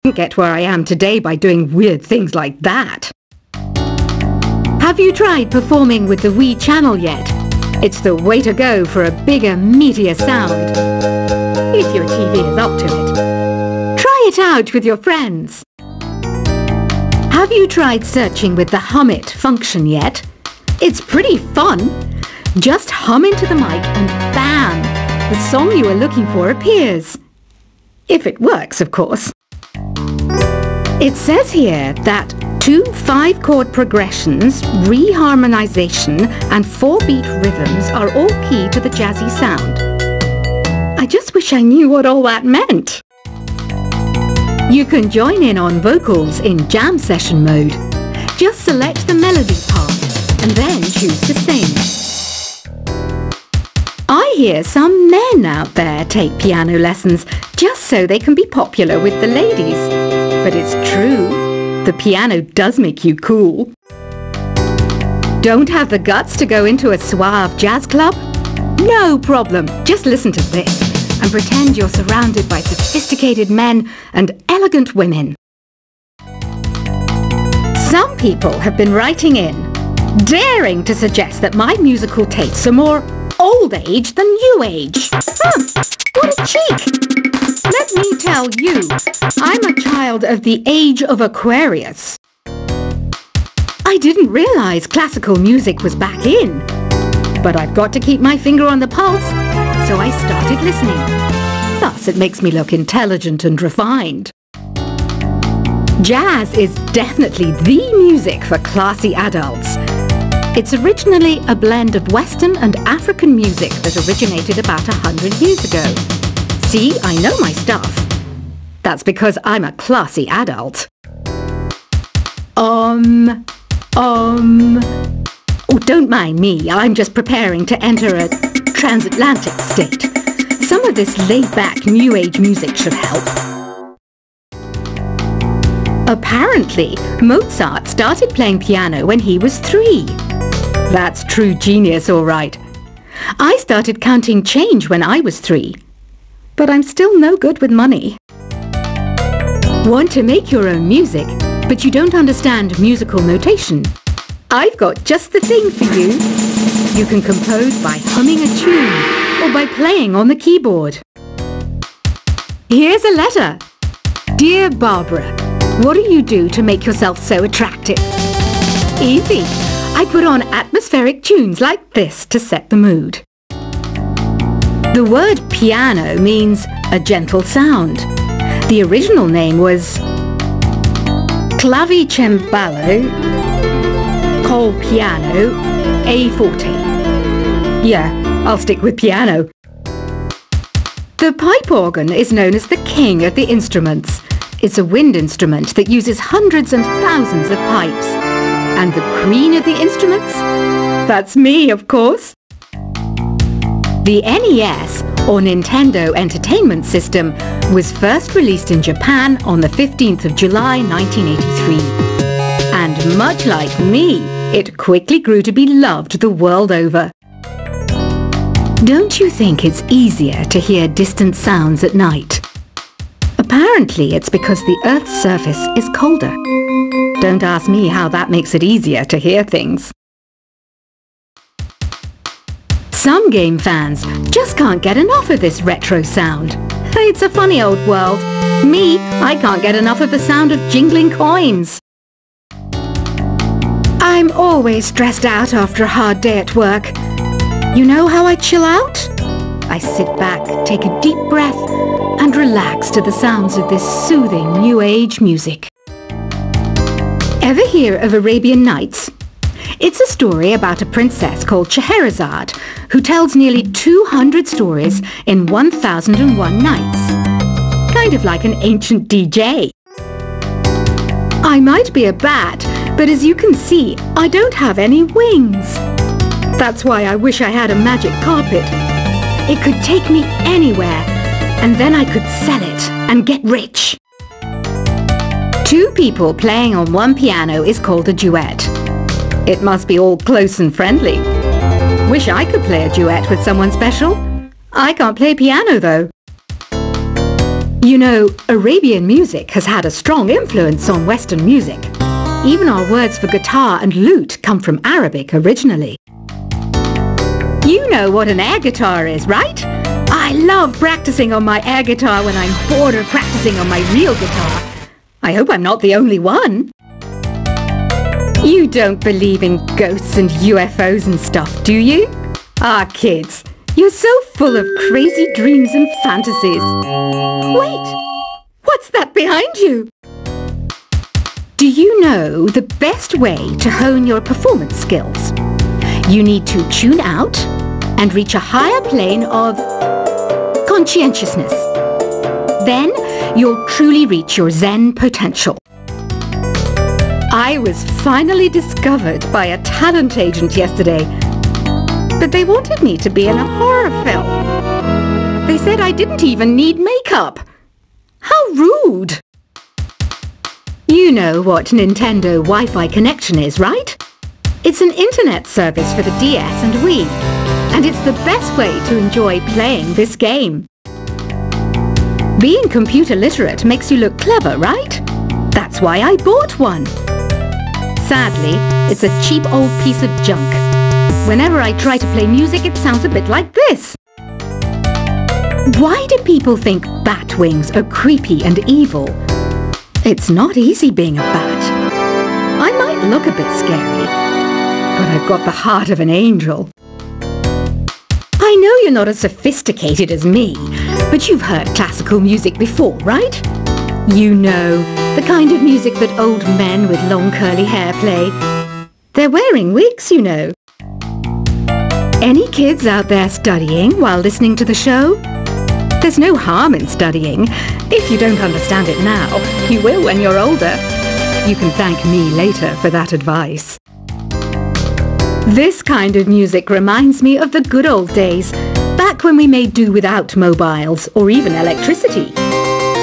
didn't get where I am today by doing weird things like that. Have you tried performing with the Wii channel yet? It's the way to go for a bigger, meatier sound. If your TV is up to it. Try it out with your friends. Have you tried searching with the Hum It function yet? It's pretty fun. Just hum into the mic and bam! The song you are looking for appears. If it works, of course. It says here that 2 5-chord progressions, reharmonization and 4-beat rhythms are all key to the jazzy sound. I just wish I knew what all that meant. You can join in on vocals in jam session mode. Just select the melody part and then choose to sing. I hear some men out there take piano lessons just so they can be popular with the ladies. But it's true, the piano does make you cool. Don't have the guts to go into a suave jazz club? No problem, just listen to this and pretend you're surrounded by sophisticated men and elegant women. Some people have been writing in, daring to suggest that my musical tastes are more old age than new age. What a cheek! Let me tell you, I'm a child of the age of Aquarius. I didn't realize classical music was back in. But I've got to keep my finger on the pulse, so I started listening. Thus, it makes me look intelligent and refined. Jazz is definitely the music for classy adults. It's originally a blend of Western and African music that originated about 100 years ago. See, I know my stuff. That's because I'm a classy adult. Oh, don't mind me. I'm just preparing to enter a transatlantic state. Some of this laid-back New Age music should help. Apparently, Mozart started playing piano when he was 3. That's true genius, all right. I started counting change when I was 3. But I'm still no good with money. Want to make your own music, but you don't understand musical notation? I've got just the thing for you. You can compose by humming a tune or by playing on the keyboard. Here's a letter. Dear Barbara, what do you do to make yourself so attractive? Easy. I put on atmospheric tunes like this to set the mood. The word piano means a gentle sound. The original name was clavicembalo col piano A forte. Yeah, I'll stick with piano. The pipe organ is known as the king of the instruments. It's a wind instrument that uses hundreds and thousands of pipes. And the queen of the instruments? That's me, of course. The NES, or Nintendo Entertainment System, was first released in Japan on the 15th of July 1983. And much like me, it quickly grew to be loved the world over. Don't you think it's easier to hear distant sounds at night? Apparently it's because the Earth's surface is colder. Don't ask me how that makes it easier to hear things. Some game fans just can't get enough of this retro sound. It's a funny old world. Me, I can't get enough of the sound of jingling coins. I'm always stressed out after a hard day at work. You know how I chill out? I sit back, take a deep breath, and relax to the sounds of this soothing New Age music. Ever hear of Arabian Nights? It's a story about a princess called Scheherazade who tells nearly 200 stories in 1001 nights. Kind of like an ancient DJ. I might be a bat, but as you can see, I don't have any wings. That's why I wish I had a magic carpet. It could take me anywhere, and then I could sell it and get rich. 2 people playing on one piano is called a duet. It must be all close and friendly. Wish I could play a duet with someone special. I can't play piano though. You know, Arabian music has had a strong influence on Western music. Even our words for guitar and lute come from Arabic originally. You know what an air guitar is, right? I love practicing on my air guitar when I'm bored of practicing on my real guitar. I hope I'm not the only one. You don't believe in ghosts and UFOs and stuff, do you? Ah, kids, you're so full of crazy dreams and fantasies. Wait, what's that behind you? Do you know the best way to hone your performance skills? You need to tune out and reach a higher plane of conscientiousness. Then you'll truly reach your Zen potential. I was finally discovered by a talent agent yesterday, but they wanted me to be in a horror film. They said I didn't even need makeup. How rude! You know what Nintendo Wi-Fi connection is, right? It's an internet service for the DS and Wii, and it's the best way to enjoy playing this game. Being computer literate makes you look clever, right? That's why I bought one. Sadly, it's a cheap old piece of junk. Whenever I try to play music, it sounds a bit like this. Why do people think bat wings are creepy and evil? It's not easy being a bat. I might look a bit scary, but I've got the heart of an angel. I know you're not as sophisticated as me, but you've heard classical music before, right? You know, the kind of music that old men with long curly hair play. They're wearing wigs, you know. Any kids out there studying while listening to the show? There's no harm in studying. If you don't understand it now, you will when you're older. You can thank me later for that advice. This kind of music reminds me of the good old days, back when we made do without mobiles or even electricity.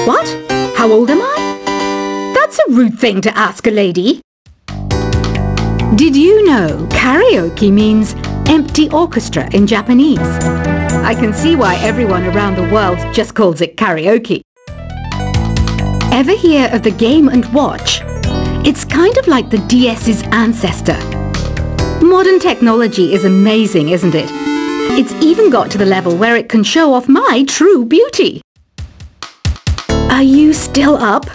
What? How old am I? That's a rude thing to ask a lady. Did you know karaoke means empty orchestra in Japanese? I can see why everyone around the world just calls it karaoke. Ever hear of the Game & Watch? It's kind of like the DS's ancestor. Modern technology is amazing, isn't it? It's even got to the level where it can show off my true beauty. Are you still up?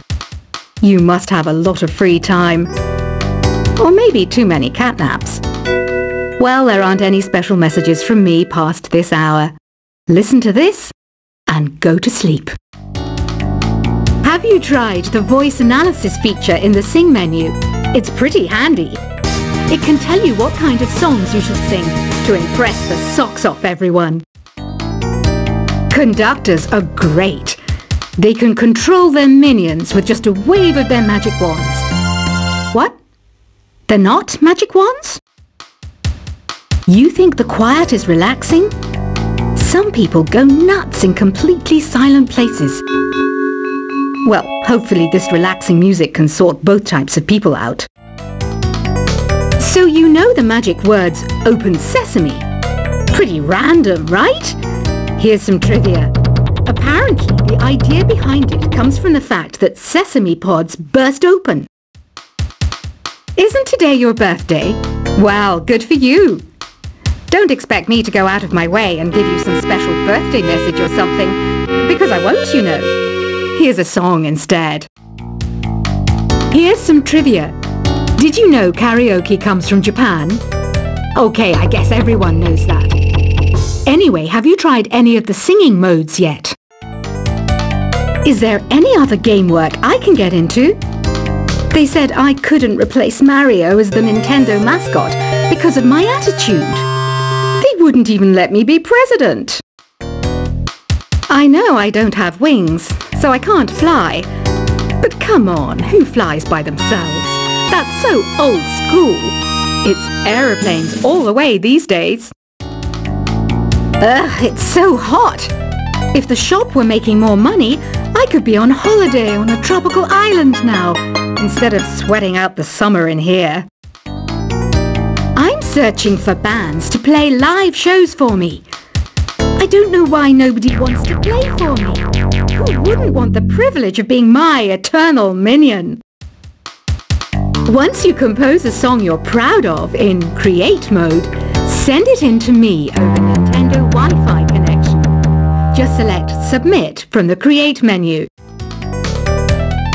You must have a lot of free time. Or maybe too many catnaps. Well, there aren't any special messages from me past this hour. Listen to this and go to sleep. Have you tried the voice analysis feature in the Sing menu? It's pretty handy. It can tell you what kind of songs you should sing to impress the socks off everyone. Conductors are great. They can control their minions with just a wave of their magic wands. What? They're not magic wands? You think the quiet is relaxing? Some people go nuts in completely silent places. Well, hopefully this relaxing music can sort both types of people out. So you know the magic words "Open Sesame." Pretty random, right? Here's some trivia. Apparently, the idea behind it comes from the fact that sesame pods burst open. Isn't today your birthday? Well, good for you. Don't expect me to go out of my way and give you some special birthday message or something, because I won't, you know. Here's a song instead. Here's some trivia. Did you know karaoke comes from Japan? Okay, I guess everyone knows that. Anyway, have you tried any of the singing modes yet? Is there any other game work I can get into? They said I couldn't replace Mario as the Nintendo mascot because of my attitude. They wouldn't even let me be president. I know I don't have wings, so I can't fly. But come on, who flies by themselves? That's so old school. It's aeroplanes all the way these days. Ugh, it's so hot. If the shop were making more money, I could be on holiday on a tropical island now, instead of sweating out the summer in here. I'm searching for bands to play live shows for me. I don't know why nobody wants to play for me. Who wouldn't want the privilege of being my eternal minion? Once you compose a song you're proud of in Create mode, send it in to me over Nintendo Wi-Fi connection. Just select Submit from the Create menu.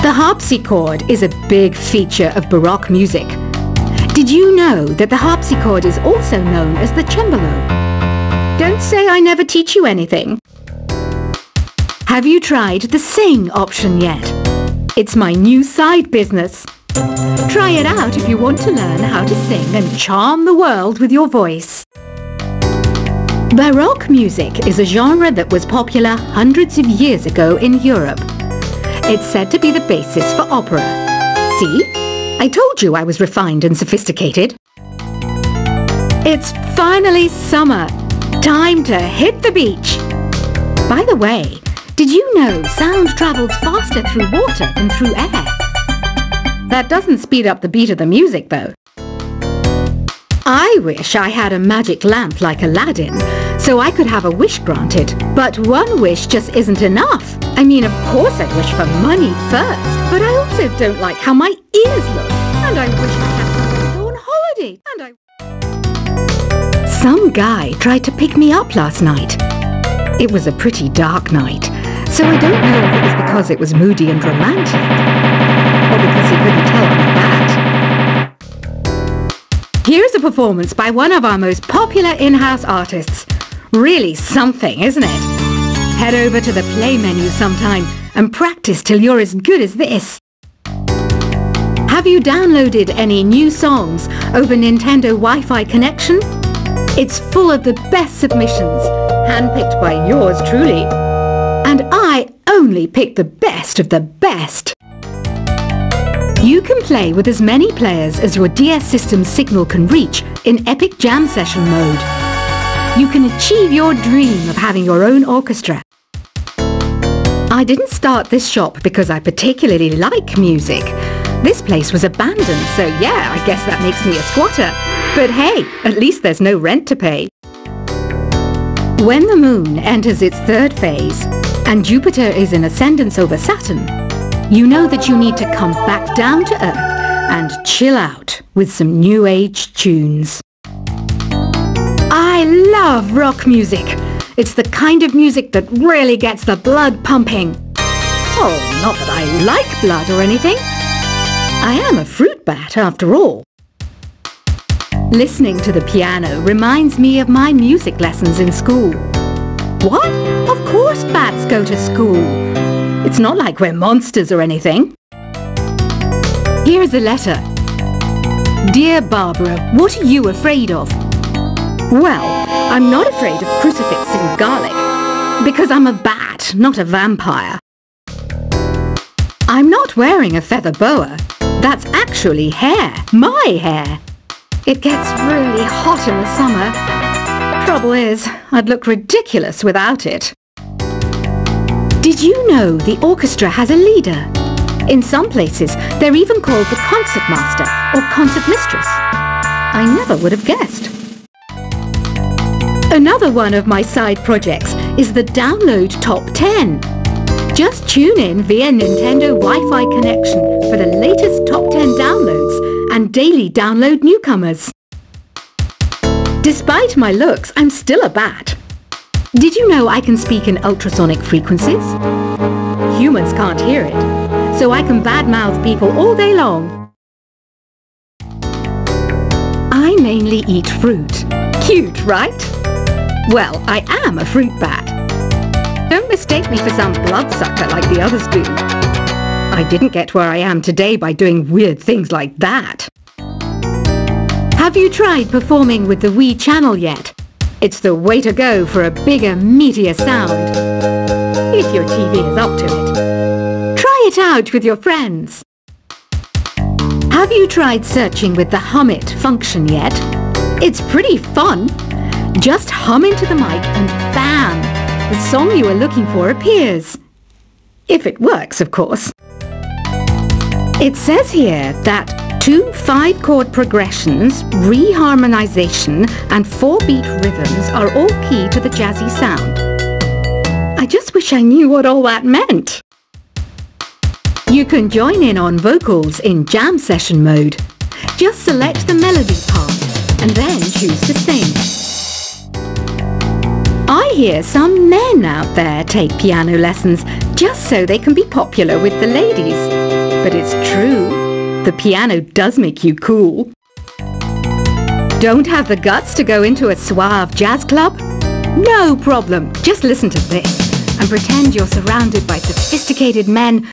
The harpsichord is a big feature of Baroque music. Did you know that the harpsichord is also known as the cembalo? Don't say I never teach you anything. Have you tried the Sing option yet? It's my new side business. Try it out if you want to learn how to sing and charm the world with your voice. Baroque music is a genre that was popular hundreds of years ago in Europe. It's said to be the basis for opera. See? I told you I was refined and sophisticated. It's finally summer. Time to hit the beach. By the way, did you know sound travels faster through water than through air? That doesn't speed up the beat of the music, though. I wish I had a magic lamp like Aladdin, so I could have a wish granted. But one wish just isn't enough. I mean, of course I'd wish for money first, but I also don't like how my ears look. And I wish I had somewhere to go on holiday. Some guy tried to pick me up last night. It was a pretty dark night, so I don't know if it was because it was moody and romantic, or because he couldn't tell I'm a bat. Here's a performance by one of our most popular in-house artists. Really something, isn't it? Head over to the play menu sometime and practice till you're as good as this. Have you downloaded any new songs over Nintendo Wi-Fi connection? It's full of the best submissions, handpicked by yours truly. And I only pick the best of the best. You can play with as many players as your DS system's signal can reach in Epic Jam Session mode. You can achieve your dream of having your own orchestra. I didn't start this shop because I particularly like music. This place was abandoned, so yeah, I guess that makes me a squatter. But hey, at least there's no rent to pay. When the moon enters its third phase, and Jupiter is in ascendance over Saturn, you know that you need to come back down to Earth and chill out with some new age tunes. I love rock music. It's the kind of music that really gets the blood pumping. Oh, not that I like blood or anything. I am a fruit bat after all. Listening to the piano reminds me of my music lessons in school. What? Of course bats go to school. It's not like we're monsters or anything. Here's a letter. Dear Barbara, what are you afraid of? Well, I'm not afraid of crucifix and garlic, because I'm a bat, not a vampire. I'm not wearing a feather boa. That's actually hair, my hair. It gets really hot in the summer. Trouble is, I'd look ridiculous without it. Did you know the orchestra has a leader? In some places, they're even called the concert master or concert mistress. I never would have guessed. Another one of my side projects is the Download Top 10. Just tune in via Nintendo Wi-Fi connection for the latest Top 10 downloads and daily download newcomers. Despite my looks, I'm still a bat. Did you know I can speak in ultrasonic frequencies? Humans can't hear it, so I can badmouth people all day long. I mainly eat fruit. Cute, right? Well, I am a fruit bat. Don't mistake me for some bloodsucker like the others do. I didn't get where I am today by doing weird things like that. Have you tried performing with the Wii channel yet? It's the way to go for a bigger, meatier sound. If your TV is up to it. Try it out with your friends. Have you tried searching with the Hum It function yet? It's pretty fun. Just hum into the mic and bam! The song you are looking for appears. If it works, of course. It says here that 2 5-chord progressions, reharmonization, and 4-beat rhythms are all key to the jazzy sound. I just wish I knew what all that meant. You can join in on vocals in jam session mode. Just select the melody part and then choose to sing. I hear some men out there take piano lessons just so they can be popular with the ladies. But it's true, the piano does make you cool. Don't have the guts to go into a suave jazz club? No problem, just listen to this and pretend you're surrounded by sophisticated men